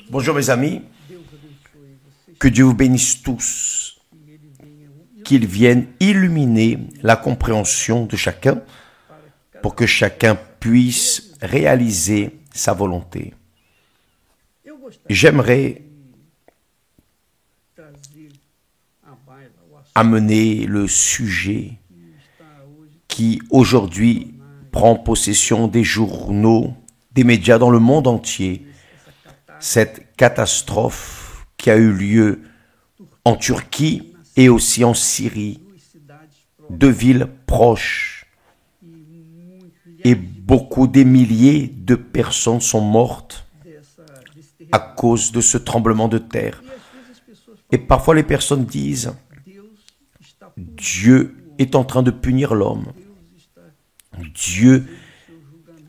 Bonjour mes amis, que Dieu vous bénisse tous, qu'il vienne illuminer la compréhension de chacun pour que chacun puisse réaliser sa volonté. J'aimerais amener le sujet qui aujourd'hui prend possession des journaux, des médias dans le monde entier, cette catastrophe qui a eu lieu en Turquie et aussi en Syrie, deux villes proches, et des milliers de personnes sont mortes à cause de ce tremblement de terre. Et parfois les personnes disent, Dieu est en train de punir l'homme. Dieu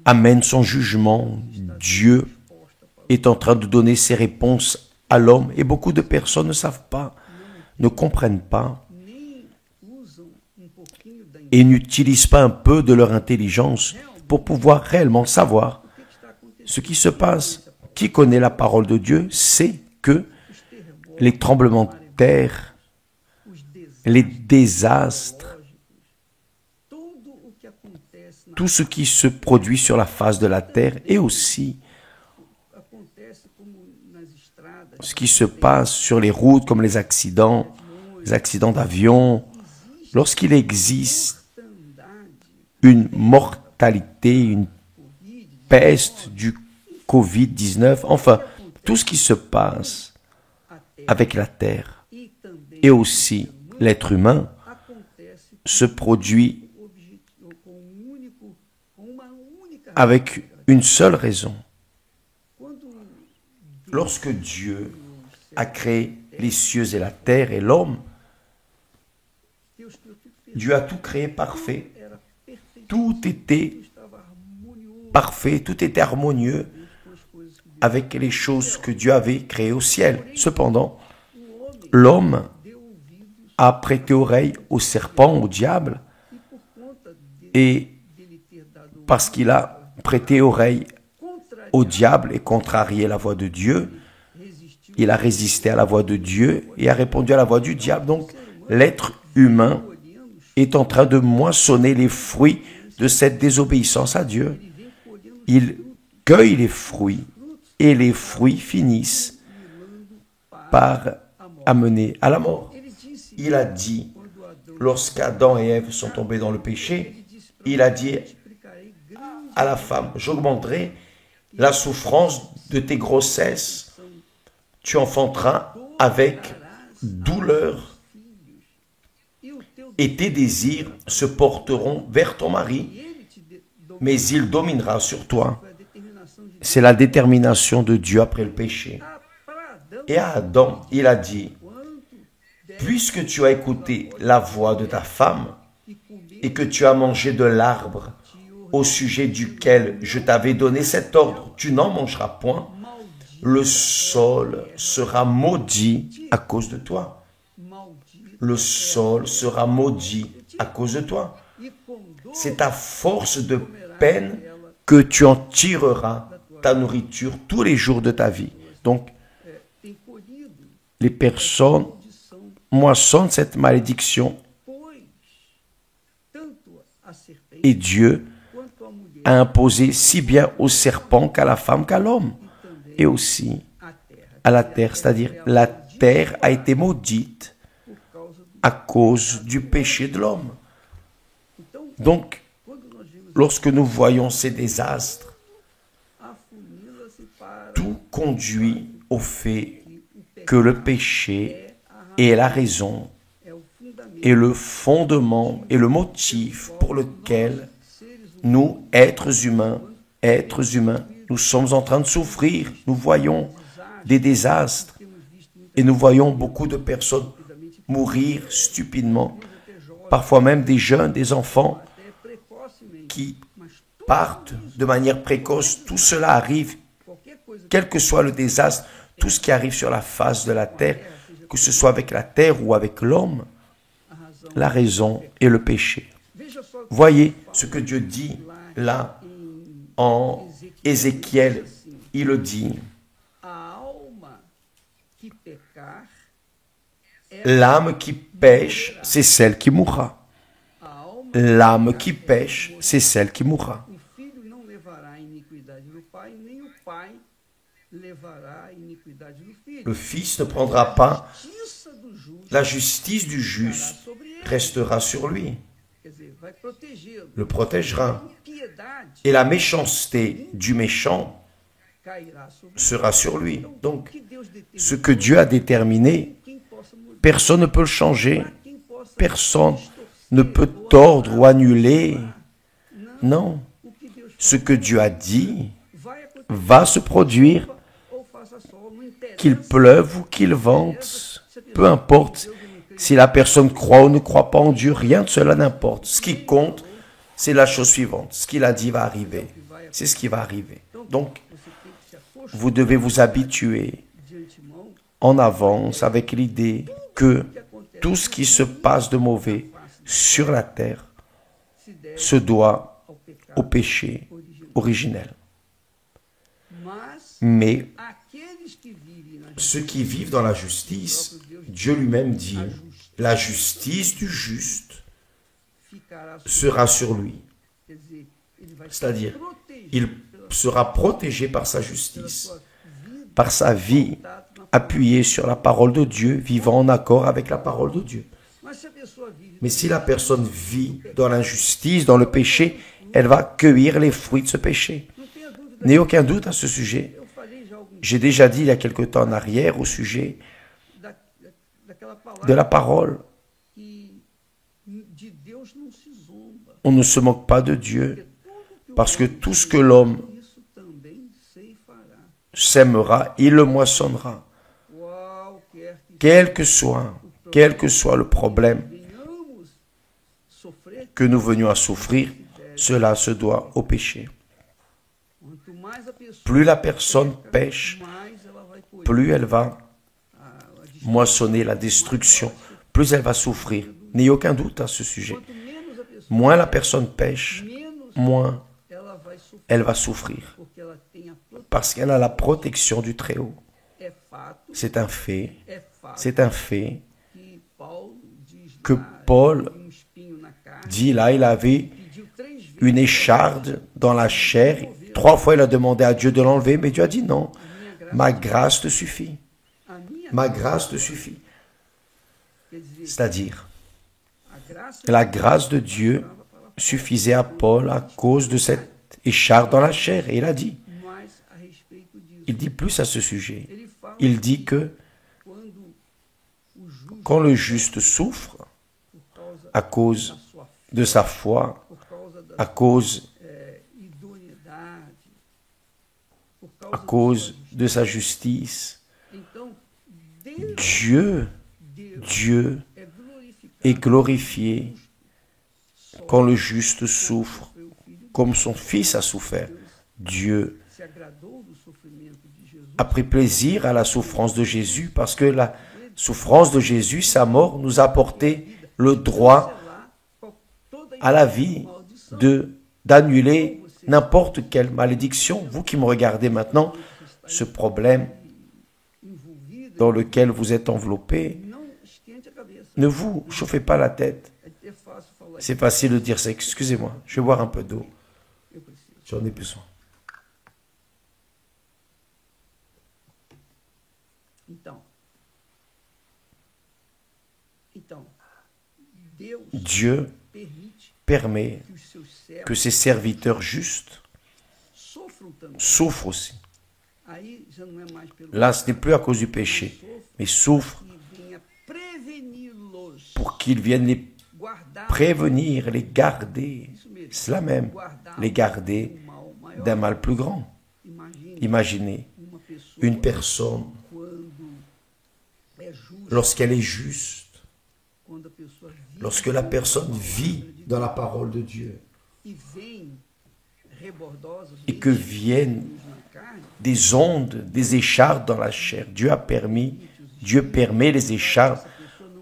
amène son jugement. Dieu est en train de donner ses réponses à l'homme. Et beaucoup de personnes ne savent pas, ne comprennent pas et n'utilisent pas un peu de leur intelligence pour pouvoir réellement savoir ce qui se passe. Qui connaît la parole de Dieu sait que les tremblements de terre, les désastres, tout ce qui se produit sur la face de la terre et aussi ce qui se passe sur les routes comme les accidents d'avion, lorsqu'il existe une mortalité, une peste du Covid-19, enfin, tout ce qui se passe avec la terre et aussi l'être humain se produit avec une seule raison. Lorsque Dieu a créé les cieux et la terre et l'homme, Dieu a tout créé parfait. Tout était parfait, tout était harmonieux avec les choses que Dieu avait créées au ciel. Cependant, l'homme a prêté oreille au serpent, au diable, et parce qu'il a prêté oreille au diable et contrarié la voix de Dieu, il a résisté à la voix de Dieu et a répondu à la voix du diable. Donc, l'être humain est en train de moissonner les fruits de cette désobéissance à Dieu. Il cueille les fruits et les fruits finissent par amener à la mort. Il a dit, lorsqu'Adam et Ève sont tombés dans le péché, il a dit à la femme, j'augmenterai la souffrance de tes grossesses, tu enfanteras avec douleur et tes désirs se porteront vers ton mari, mais il dominera sur toi. C'est la détermination de Dieu après le péché. Et à Adam, il a dit, puisque tu as écouté la voix de ta femme et que tu as mangé de l'arbre au sujet duquel je t'avais donné cet ordre, tu n'en mangeras point, le sol sera maudit à cause de toi. Le sol sera maudit à cause de toi. C'est à force de peine que tu en tireras ta nourriture tous les jours de ta vie. Donc, les personnes moissonnent cette malédiction et Dieu a imposé si bien au serpent qu'à la femme qu'à l'homme et aussi à la terre, c'est-à-dire la terre a été maudite à cause du péché de l'homme. Donc, lorsque nous voyons ces désastres, tout conduit au fait que le péché est la raison et le fondement et le motif pour lequel nous, êtres humains, nous sommes en train de souffrir. Nous voyons des désastres et nous voyons beaucoup de personnes mourir stupidement, parfois même des jeunes, des enfants qui partent de manière précoce. Tout cela arrive, quel que soit le désastre, tout ce qui arrive sur la face de la terre, que ce soit avec la terre ou avec l'homme, la raison est le péché. Voyez ce que Dieu dit là en Ézéchiel, il le dit, L'âme qui pêche, c'est celle qui mourra. L'âme qui pêche, c'est celle qui mourra. Le Fils ne prendra pas, la justice du juste restera sur lui, le protégera. Et la méchanceté du méchant sera sur lui. Donc, ce que Dieu a déterminé, personne ne peut le changer. Personne ne peut tordre ou annuler. Non. Ce que Dieu a dit va se produire, qu'il pleuve ou qu'il vente. Peu importe si la personne croit ou ne croit pas en Dieu, rien de cela n'importe. Ce qui compte, c'est la chose suivante. Ce qu'il a dit va arriver. C'est ce qui va arriver. Donc, vous devez vous habituer en avance avec l'idée que tout ce qui se passe de mauvais sur la terre se doit au péché originel. Mais ceux qui vivent dans la justice, Dieu lui-même dit, la justice du juste sera sur lui. C'est-à-dire, il sera protégé par sa justice, par sa vie appuyée sur la parole de Dieu, vivant en accord avec la parole de Dieu. Mais si la personne vit dans l'injustice, dans le péché, elle va cueillir les fruits de ce péché. N'ayez aucun doute à ce sujet. J'ai déjà dit il y a quelque temps en arrière au sujet de la parole. On ne se moque pas de Dieu, parce que tout ce que l'homme sèmera, il le moissonnera. Quel que soit le problème que nous venions à souffrir, cela se doit au péché. Plus la personne pêche, plus elle va moissonner la destruction, plus elle va souffrir. N'ayez aucun doute à ce sujet. Moins la personne pêche, moins elle va souffrir, parce qu'elle a la protection du Très-Haut. C'est un fait que Paul dit là, il avait une écharde dans la chair. 3 fois, il a demandé à Dieu de l'enlever, mais Dieu a dit non, ma grâce te suffit. Ma grâce te suffit. C'est-à-dire, la grâce de Dieu suffisait à Paul à cause de cette écharde dans la chair. Et il a dit, il dit plus à ce sujet. Il dit que quand le juste souffre à cause de sa foi, à cause de sa justice, Dieu est glorifié quand le juste souffre, comme son Fils a souffert. Dieu a pris plaisir à la souffrance de Jésus, parce que la souffrance de Jésus, sa mort, nous a apporté le droit à la vie d'annuler n'importe quelle malédiction. Vous qui me regardez maintenant, ce problème dans lequel vous êtes enveloppé, ne vous chauffez pas la tête. C'est facile de dire ça. Excusez-moi, je vais boire un peu d'eau. J'en ai besoin. Dieu permet que ses serviteurs justes souffrent aussi. Là, ce n'est plus à cause du péché, mais souffrent pour qu'ils viennent les prévenir, les garder. Cela même, les garder d'un mal plus grand. Imaginez une personne, lorsqu'elle est juste, lorsque la personne vit dans la parole de Dieu, et que viennent des ondes, des échardes dans la chair. Dieu permet les échardes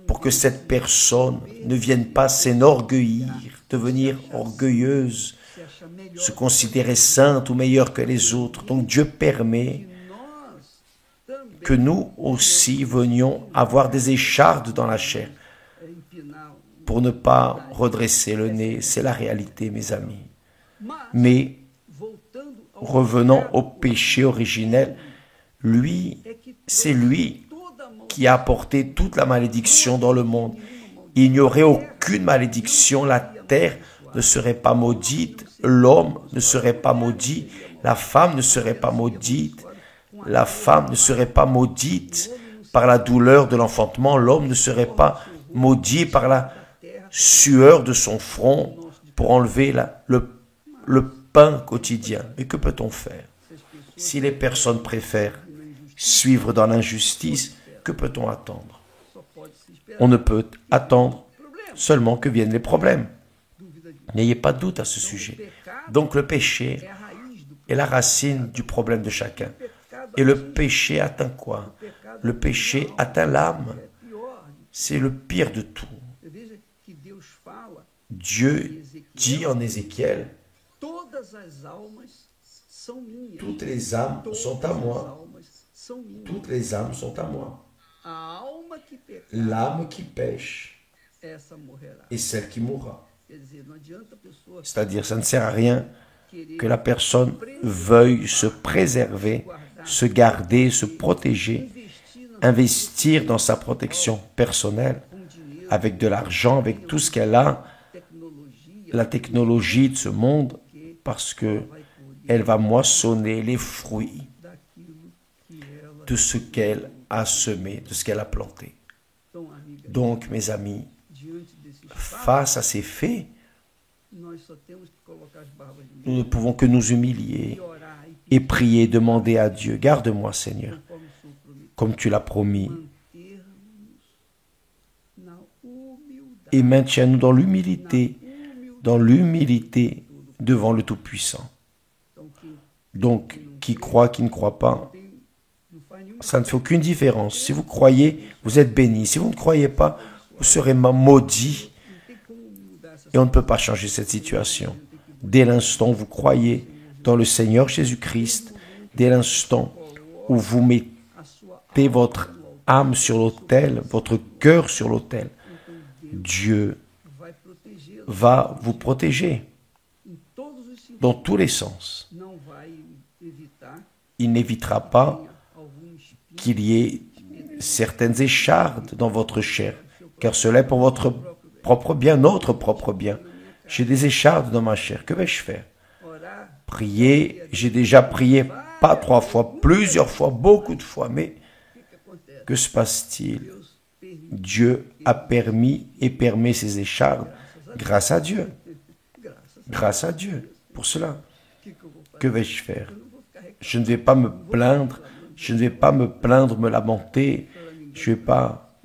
pour que cette personne ne vienne pas s'enorgueillir, devenir orgueilleuse, se considérer sainte ou meilleure que les autres. Donc Dieu permet que nous aussi venions avoir des échardes dans la chair pour ne pas redresser le nez. C'est la réalité, mes amis. Mais revenons au péché originel, c'est lui qui a apporté toute la malédiction dans le monde. Il n'y aurait aucune malédiction, la terre ne serait pas maudite, l'homme ne serait pas maudit, la femme ne serait pas maudite, la femme ne serait pas maudite par la douleur de l'enfantement, l'homme ne serait pas maudit par la sueur de son front pour enlever le pain quotidien. Mais que peut-on faire? Si les personnes préfèrent suivre dans l'injustice, que peut-on attendre? On ne peut attendre seulement que viennent les problèmes. N'ayez pas de doute à ce sujet. Donc le péché est la racine du problème de chacun. Et le péché atteint quoi? Le péché atteint l'âme. C'est le pire de tout. Dieu dit en Ézéchiel, toutes les âmes sont à moi. Toutes les âmes sont à moi. L'âme qui pêche est celle qui mourra. C'est-à-dire, ça ne sert à rien que la personne veuille se préserver, se garder, se protéger, investir dans sa protection personnelle, avec de l'argent, avec tout ce qu'elle a, la technologie de ce monde, parce que elle va moissonner les fruits de ce qu'elle a semé, de ce qu'elle a planté. Donc, mes amis, face à ces faits, nous ne pouvons que nous humilier et prier, demander à Dieu, garde-moi Seigneur, comme tu l'as promis, et maintiens-nous dans l'humilité devant le Tout-Puissant. Donc, qui croit, qui ne croit pas, ça ne fait aucune différence. Si vous croyez, vous êtes béni. Si vous ne croyez pas, vous serez maudit. Et on ne peut pas changer cette situation. Dès l'instant où vous croyez dans le Seigneur Jésus-Christ, dès l'instant où vous mettez votre âme sur l'autel, votre cœur sur l'autel, Dieu va vous protéger dans tous les sens. Il n'évitera pas qu'il y ait certaines échardes dans votre chair, car cela est pour votre propre bien, notre propre bien. J'ai des échardes dans ma chair, que vais-je faire? Prier, j'ai déjà prié, pas 3 fois, plusieurs fois, beaucoup de fois, mais que se passe-t-il? Dieu a permis et permet ces échardes grâce à Dieu. Grâce à Dieu, pour cela. Que vais-je faire? Je ne vais pas me plaindre, me lamenter, je ne vais pas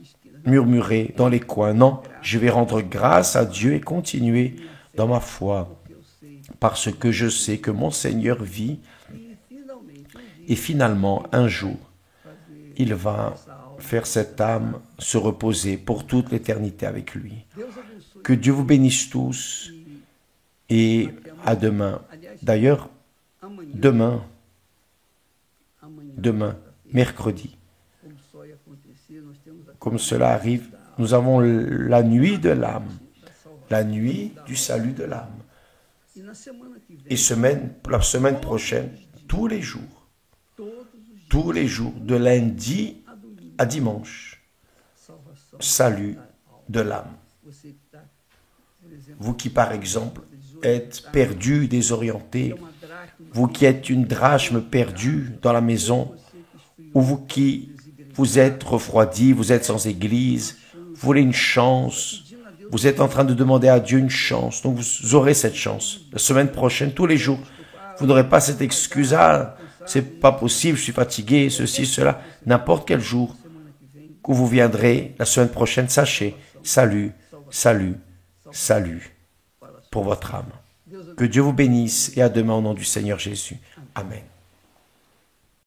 murmurer dans les coins. Non, je vais rendre grâce à Dieu et continuer dans ma foi, parce que je sais que mon Seigneur vit, et finalement, un jour, il va faire cette âme se reposer pour toute l'éternité avec lui. Que Dieu vous bénisse tous, et à demain. D'ailleurs, demain, mercredi, comme cela arrive, nous avons la nuit de l'âme, la nuit du salut de l'âme. Et la semaine prochaine, tous les jours, de lundi à dimanche, salut de l'âme. Vous qui, par exemple, êtes perdu, désorienté, vous qui êtes une drachme perdue dans la maison, ou vous qui vous êtes refroidi, vous êtes sans église, vous voulez une chance, vous êtes en train de demander à Dieu une chance, donc vous aurez cette chance. La semaine prochaine, tous les jours, vous n'aurez pas cette excuse, ah, c'est pas possible, je suis fatigué, ceci, cela, n'importe quel jour où vous viendrez la semaine prochaine, sachez, salut, salut, salut pour votre âme. Que Dieu vous bénisse et à demain au nom du Seigneur Jésus. Amen.